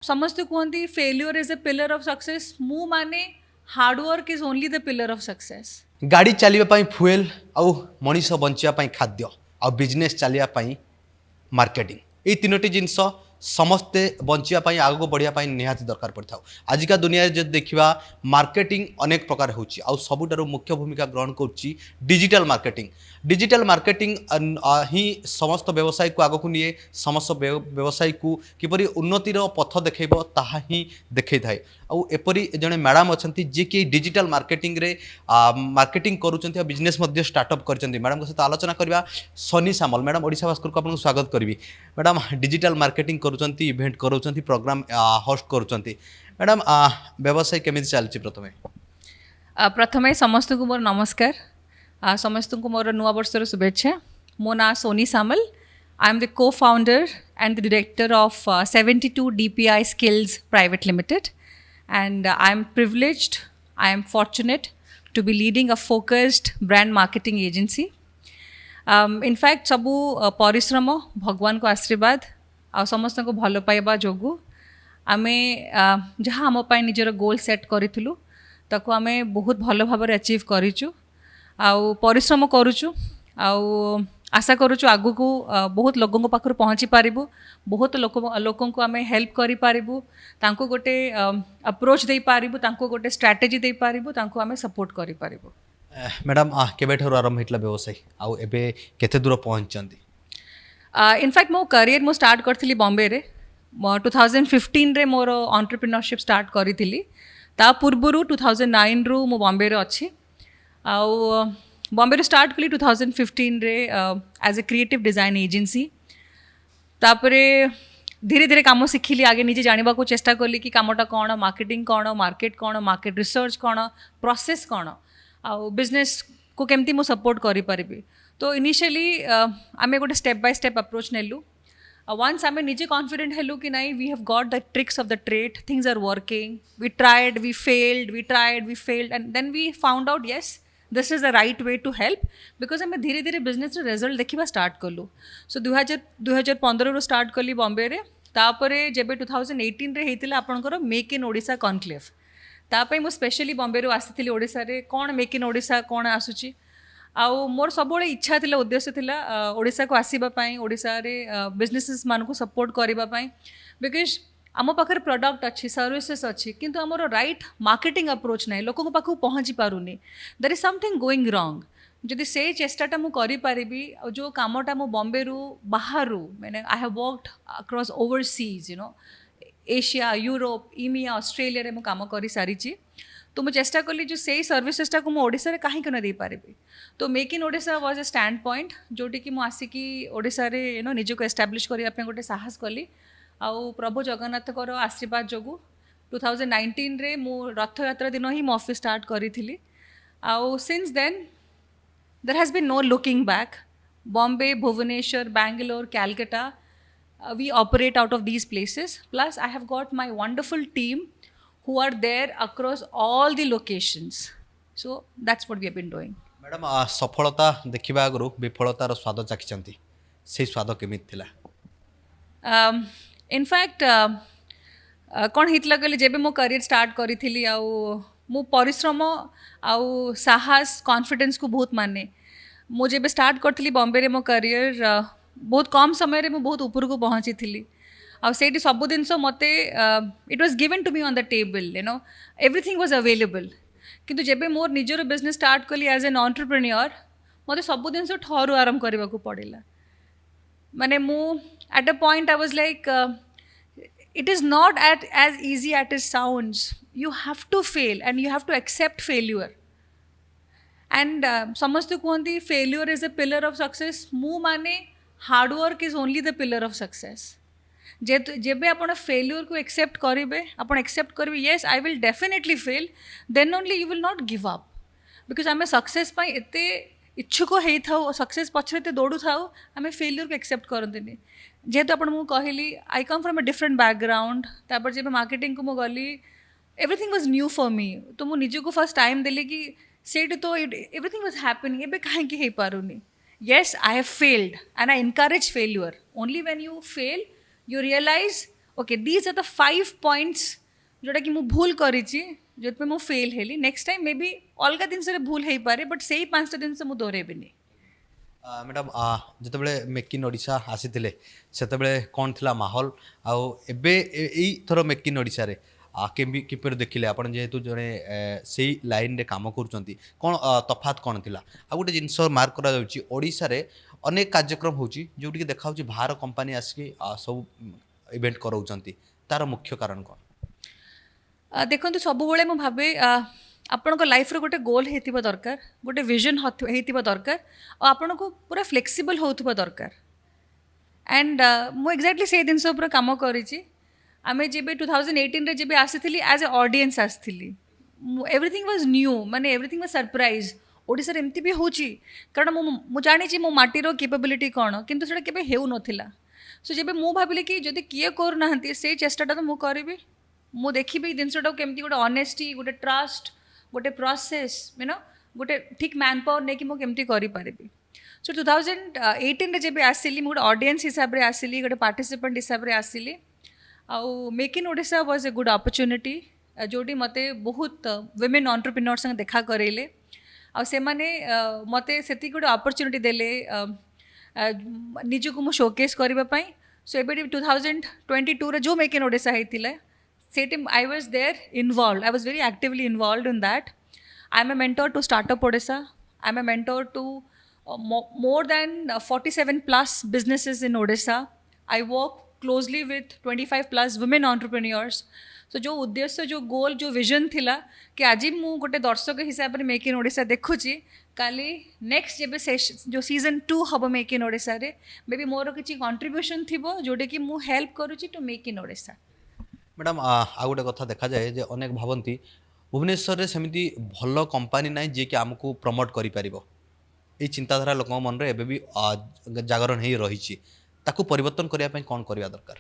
समस्ते कहते failure is a pillar of success मु माने hard work is only the pillar of success गाड़ी चलने फुएल आउ मनीष बंचापी खाद्य आ बिजनेस चलने मार्केटिंग ये तीनोटी जिनस समस्ते बंचापी आगक बढ़ापी निहाती दरकार पड़ता आजिका दुनिया जो देखा मार्केटिंग अनेक प्रकार हो सबुठार मुख्य भूमिका ग्रहण कर डिजिटल मार्केटिंग ही समस्त व्यवसाय को आगक निए समस्त व्यवसाय को किपरि उन्नतिर पथ देखब ताहा ही देखै थाए आउ एपरी जड़े मैडम अच्छा जी कि डिजिटल मार्केटिंग रे मार्केटिंग करुँच बिजनेस स्टार्टअप कर मैडम सहित आलोचना करवा सनी सामल मैडम ओडिशा भास्कर को आपको स्वागत करी मैडम डिजिटल मार्केटिंग करुँच इवेंट करुँच प्रोग्राम होस्ट करुँच मैडम व्यवसाय केमी चलती प्रथम समस्त को मोर नमस्कार समस्त को मोर नुआ वर्षर शुभेच्छा मो ना सोनी सामल आई एम द को founder and the director of 72 DPI Skills Private Limited and I am privileged, I am fortunate to be leading a focused brand marketing agency. In fact सबू परिश्रम भगवान को आशीर्वाद आ समस्त को भल पाइबा जोगु आमे जहाँ आम पाई निजर गोल सेट करूँ ताको आमे बहुत भल भाव अचीव करूँ आउ परिश्रम करुचु आउ आशा करुचु आगु को बहुत लोगों पाखर पहुँची पारिबु बहुत लोगों को आमे हेल्प करि पारिबु तांको गोटे अप्रोच दे पारिबु तांको गोटे स्ट्रैटेजी दे पारिबु तांको आमे सपोर्ट करि पारिबु मैडम केबेठर आरंभ होइतला व्यवसाय आउ एबे केते दूर पहुँचंती इनफैक्ट मो करियर मो स्टार्ट करथिली बॉम्बे रे 2015 रे मोर एंटरप्रेन्योरशिप स्टार्ट करिथिली ता पूर्वरु 2009 रु मो बॉम्बे रे अछि आउ बॉम्बे स्टार्ट कली 2015 रे as a creative design agency तापरे धीरे धीरे काम शिखिली आगे निजे जानिबा को चेष्टा कली कि कामटा कौन मार्केटिंग कौन मार्केट रिसर्च कौन प्रोसेस कौन आउ बिजनेस को केमती मु सपोर्ट करि परिबी तो इनिशियली आमे गोटे स्टेप बाय स्टेप अप्रोच नेलु वंस आमे निजे कॉन्फिडेंट हेलु कि नाई we have got the tricks of the trade things are working we tried we failed and then we found out yes this is the right way to help because आम धीरे धीरे business result देखा start कलु सो 2015 रु start कली बॉम्बे रे तापरे जेबे 2018 रे हेतिला आपनकर मेक इन ओडिशा कॉन्क्लेव तापई मु स्पेशली बॉम्बे रु आसीथिली ओडिशा रे कोन मेक इन ओडिशा कोन आसुची आउ मोर सबले इच्छा थिला उद्देश्य थिला ओडिशा को आसीबा पई ओडिशा रे बिजनेसेस मान को सपोर्ट करिबा पई बिकज आम पाखे प्रोडक्ट अच्छी सर्विसेस अच्छी किंतु आमर राइट मार्केटिंग अप्रोच ना लोक पाखु पहुँची पारुनी there is something going wrong जदि से चेष्टाटा मु करि पारिबी जो कामटा मु बॉम्बे रु बाहर मैंने I have worked across overseas Asia Europe EMEA Australia रे मु काम करि सारिची तो मुझे चेष्टा कली जो से सर्विसेसटा को ओडिशा रे कहीं न दे पारिबी तो make in Odisha was a standpoint जोटी कि मु आसिकी ओडिशा रे निज को एस्टाब्लिश करिया पे गोटे साहस कली आउ प्रभु जगन्नाथ को आशीर्वाद जोगु 2019 रे मु रथ यात्रा दिन ही मो ऑफिस स्टार्ट करी थी आउ since then there has been no looking back Bombay Bhubaneswar Bangalore Calcutta we operate out of these places plus I have got my wonderful team who are there across all the locations so that's what we have been doing madam सफलता देखिबा आगु विफलतार स्वाद चाखिचंती से स्वाद केमिति थिला in fact कौन होता कहले जेबे मो करियर स्टार्ट करी आउ मु परिश्रम आउ साहस कॉन्फिडेंस को बहुत माने मु जेबे स्टार्ट करी बॉम्बे रे मो करियर बहुत कम समय रे मु बहुत ऊपर को पहुँची थी आउ सेठी सब जिनस मते it was given to me on the table everything was available किंतु जेबे मोर निजर बिजनेस स्टार्ट कली एज एन एंटरप्रेन्योर मते सब जिनस ठहरु आरंभ करबा को पड़िला माने मु at a point I was like it is not as easy as it sounds you have to fail and you have to accept failure and समस्त कहते failure is a pillar of success मु माने hard work is only the pillar of success जेबे आपण failure को accept करिवे आपण accept करिवे yes I will definitely fail then only you will not give up because आमे success पाई एते इच्छुक होता सक्सेस पछरे दौड़ू था आम फेल्यूर को एक्सेप्ट करते जेहेतु आप कहली I come from a different background तापर जब मार्केटिंग को गली everything was new for me तो मुझे निज को फर्स्ट टाइम देली कि सेठ तो एवरीथिंग वाज हैपनिंग एबे कहीं हो पारुनी yes I have failed and I encourage failure only when you fail you realize okay these are the 5 points जोटा कि मु भूल करिछि जो मु फेल हेली नेक्स्ट टाइम मे बी अलग जिनस भूल हो पारे बट से 5टा जिनस मु दोहरेबिनी मैडम जितेबाला मेक इन ओडिशा आसीथिले सेतेबेले कौन थिला माहौल आउ एबे एई थरो मेक इन ओडिशा रे केमी किपर देखिले आपण जेहेतु जड़े से लाइन रे काम करूचंती कौन तफात कौन थिला आ गोटे जिनस मार्क करा जाउची ओडिशा रे अनेक कार्यक्रम होची जोटी कि देखाउची बाहर कंपनी आसी सब इवेंट कराउचंती तार मुख्य कारण कौन देखो सबुबले मु भावे आपणको लाइफ रो गोटे गोल हेतिबा दरकार गोटे विजन हेतिबा दरकार और आपणको पूरा फ्लेक्सिबल होतबा दरकार एंड मु एक्जाक्टली से दिन सब काम करिछि आमे जेबे 2018 रे जेबे आसीथिली एज ए ऑडियंस आसीथिली एवरीथिंग वाज न्यू माने एवरीथिंग वाज सरप्राइज ओडिसा रे एमती भी होची कारण मु जानि मो माटीर कैपेबिलिटी कोन किंतु सेटा केबे हेउ नथिला सो जेबे मु भाबिले कि जदि किए कर नाहंती से चेष्टाटा तो मु करबी मु देखिबी जिनसटा केमती गोटे ऑनेस्टी गोटे ट्रस्ट गोटे प्रोसेस यू नो गोटे ठीक मैन पावर नहीं कि मु केमती करि पारिबी सो 2018 रे जेबे आसिली मु गोटे ऑडियंस हिसाब रे आसिली गोटे पार्टिसिपेंट हिसाब रे आसिली आउ make in Odisha was a good opportunity जोटी मते बहुत वुमेन एंटरप्रेन्योर संग देखा करेले आ से माने मते सेति गोटे अपॉर्चुनिटी देले निजको मु शोकेस करबा पई सो एबे 2022 रे जो मेक इन ओडिशा हेतिले set I was there involved. I was very actively involved in that. I'm a mentor to Startup Odisha. I'm a mentor to more than 47 plus businesses in Odisha. I work closely with 25 plus women entrepreneurs. So जो उद्देश्य जो गोल जो vision थिला कि आज मु गोटे दर्शक हिसाब से मेक इन ओडिशा देखुची काली नेक्स्ट जेबे जो सीजन 2 हम मेक इन ओडिशा रे मे बी मोर किछि कंट्रीब्यूशन थिबो जोडे कि मु हेल्प करूची to make in Odisha madam आ गोटे कथा देखा जाए जे अनेक भावती भुवनेश्वर सेमती भल कंपनी ना जी कि आमको प्रमोट कर चिंताधारा लोक मन रे एबे भी जागरण हो रही ताकू परिवर्तन करने कौन करवा दरकार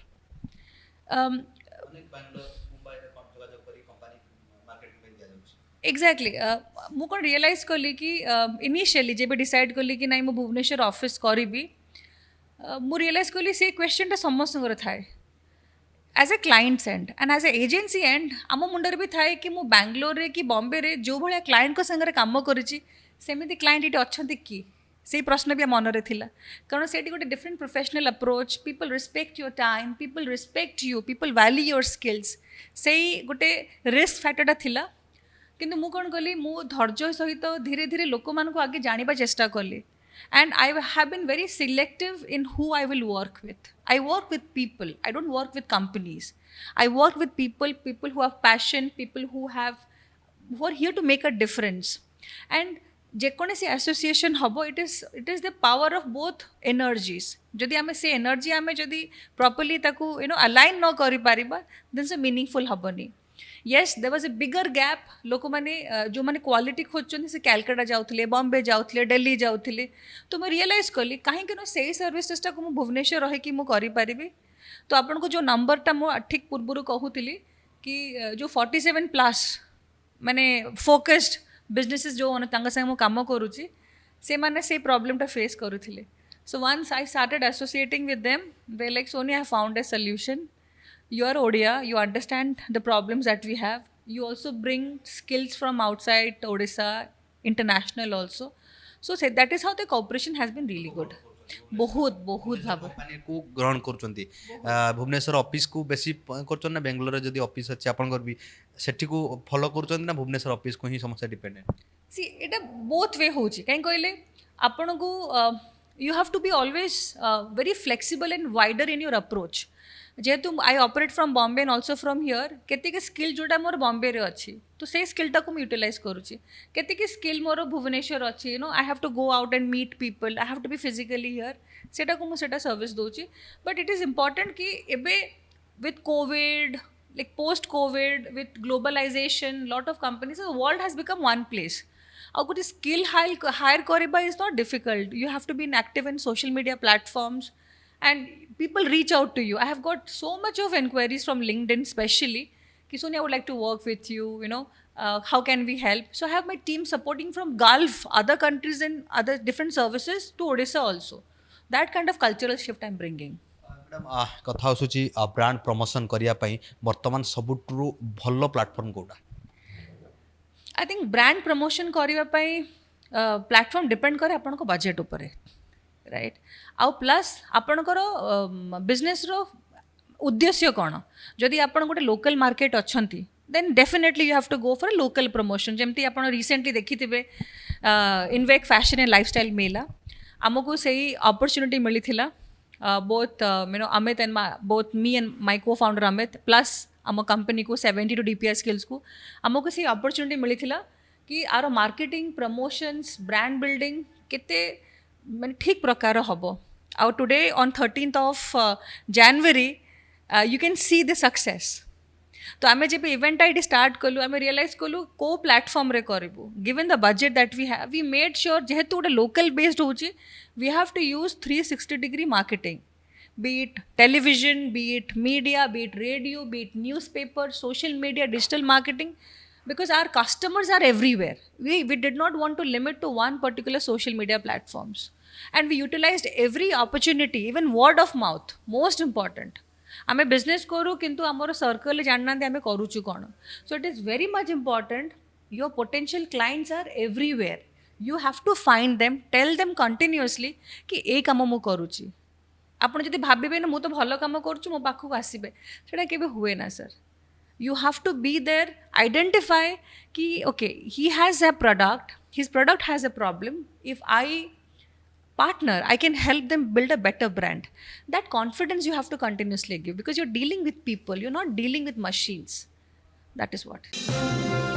एक्जाक्टली मु कौन रियलाइज कली कि इनिशियली जेबे डिसाइड कली कि नहीं मु भुवनेश्वर ऑफिस करी मु रियलाइज कली से क्वेश्चन समस्त थाए as a clients and and as a agency and आम मुंडर भी थाए कि मु बैंगलोर रे कि बॉम्बे रे जो भाया क्लाइंट को संगे काम करिछि सेमिति क्लाइंट इटे अच्छंती कि से प्रश्न भी मन रे थिला कारण सेठी गोटे different professional approach people respect your time people respect you people value your skills से गोटे रिस्क फैक्टरटा थिला किंतु मु कौन कली मु धैर्य सहित धीरे धीरे लोक मान को आगे जानिबा चेष्टा कली and I have been very selective in who I will work with. I work with people. I don't work with companies. I work with people who have passion, people who are here to make a difference. And जेकोसी association हम it is the power of both energies. जदि आमे से energy आमे जदि properly ताकू align न करि पारिबा then से मीनिंगफुल हबनी yes there was a bigger gap लोक मैंने जो मैंने क्वालिटी खोजते से कैलकाटा जाऊे बॉम्बे जाऊे दिल्ली जाऊे तो मैं रियलाइज कली कहीं से सर्विसेसटा को भुवनेश्वर रही मुझे तो आपन को जो नंबरटा मुझे ठीक पूर्व कहूली कि जो 47 प्लस माने फोकस्ड बिजनेसेस जो संगे काम करुच्ची से मैंने से प्रॉब्लमटा फेस करुले so once I started associating with them they like Sony I found a solution you are Odia, you understand the problems that we have. You also bring skills from outside Odisha, international also. So that is how the cooperation has been really good. बहुत भाव company को ग्रहण करचंती Bhubaneswar office को बेसी करचन ना बेंगलोर रे जदी office अछि आपन कर भी सेठी को फॉलो करचंती ना भुवनेश्वर ऑफिस को ही समस्या डिपेंडेंट सी एटा बोथ वे होची काई कहले आपन को you have to be always very flexible and wider in your approach. जेहेतु I operate from Bombay and also from here केतिक स्किल जोटा मोर बॉम्बे रे अच्छी तो से स्किलटा को यूटिलाइज करुच्ची केतिक स्किल मोर भुवनेश्वर अच्छी I have to go out and meet people I have to be physically here सेटा को मुझे सर्विस दूची बट इट इज इम्पोर्टेंट कि एबे with covid like post covid with globalization lot of companies world has become one place और गोटे skill hire करवा is not difficult you have to be active in social media platforms and people reach out to you. I have got so much of inquiries from LinkedIn especially ki Sonia, I would like to work with you, how can we help? So I have my team supporting from Gulf, other countries and other different services to Odisha also. That kind of cultural shift I'm bringing. Madam कथा आसूची brand promotion करिया पई वर्तमान सबुठु भलो platform कोडा I think brand promotion करने platform depend करे आपण budget उपर राइट आउ प्लस आपणकर बिजनेस रो उद्देश्य कौन जदि आप गोटे लोकल मार्केट अच्छा then definitely you have to go for local promotion जमती आप रिसेंटली देखिथे इनवेक फैशन एंड लाइफस्टाइल मेला आमको से अपॉर्चुनिटी मिली both Amit and both me and my co founder Amit plus आम कंपनी को 72 DPI स्किल्स को आमको से अपॉर्चुनिटी मिली कि आर मार्केटिंग प्रमोशंस ब्रांड बिल्डिंग केते माने ठीक प्रकार हम आउ टुडे ऑन 13th ऑफ January you can see the success तो आम जब इवेंट आईडी स्टार्ट कलु आम रियलाइज कलु को प्लेटफॉर्म रे करूँ given the budget that we made sure जेहेतु गोटे लोकल बेस्ड हो we have to use 360-degree marketing be it television, be it media, be it radio, be it newspaper, social media, digital marketing, because our customers are everywhere. We did not want to limit to one particular social media platforms. And we utilized every opportunity, even word of mouth, most important. आमे business करूँ किंतु आमर circle जानना आमे करूचु कौन so it is very much important your potential clients are everywhere you have to find them tell them continuously कि ए कम मु करुच्ची आपड़ जब भावे ना मुझे भल कम करुँ मो पाखक आसबे से हुए ना sir you have to be there identify कि okay he has a product his product has a problem if I partner I can help them build a better brand that confidence you have to continuously give because you're dealing with people you're not dealing with machines that is what